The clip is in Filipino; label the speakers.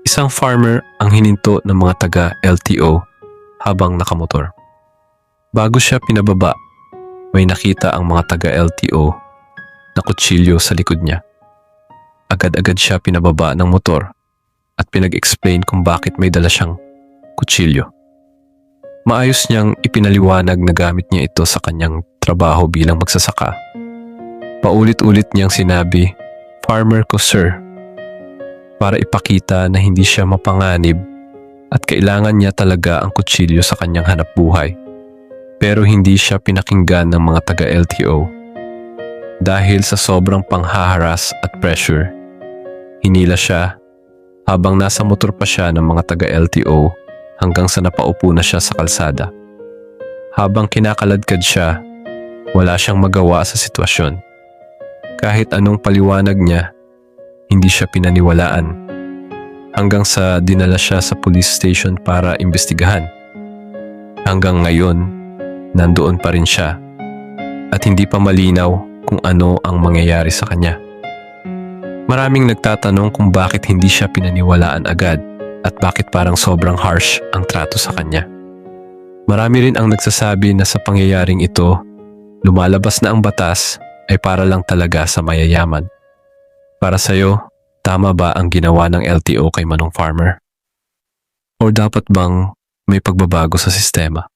Speaker 1: Isang farmer ang hininto ng mga taga-LTO habang nakamotor. Bago siya pinababa, may nakita ang mga taga-LTO na kutsilyo sa likod niya. Agad-agad siya pinababa ng motor at pinag-explain kung bakit may dala siyang kutsilyo. Maayos niyang ipinaliwanag na gamit niya ito sa kanyang trabaho bilang magsasaka. Paulit-ulit niyang sinabi, "Farmer ko, sir," para ipakita na hindi siya mapanganib at kailangan niya talaga ang kutsilyo sa kanyang hanapbuhay. Pero hindi siya pinakinggan ng mga taga-LTO. Dahil sa sobrang panghaharas at pressure, hinila siya habang nasa motor pa siya ng mga taga-LTO hanggang sa napaupo na siya sa kalsada. Habang kinakaladkad siya, wala siyang magawa sa sitwasyon. Kahit anong paliwanag niya, hindi siya pinaniwalaan. Hanggang sa dinala siya sa police station para imbestigahan. Hanggang ngayon, nandoon pa rin siya at hindi pa malinaw kung ano ang mangyayari sa kanya. Maraming nagtatanong kung bakit hindi siya pinaniwalaan agad at bakit parang sobrang harsh ang trato sa kanya. Marami rin ang nagsasabi na sa pangyayaring ito, lumalabas na ang batas ay para lang talaga sa mayayaman. Para sa'yo, tama ba ang ginawa ng LTO kay Manong Farmer? O dapat bang may pagbabago sa sistema?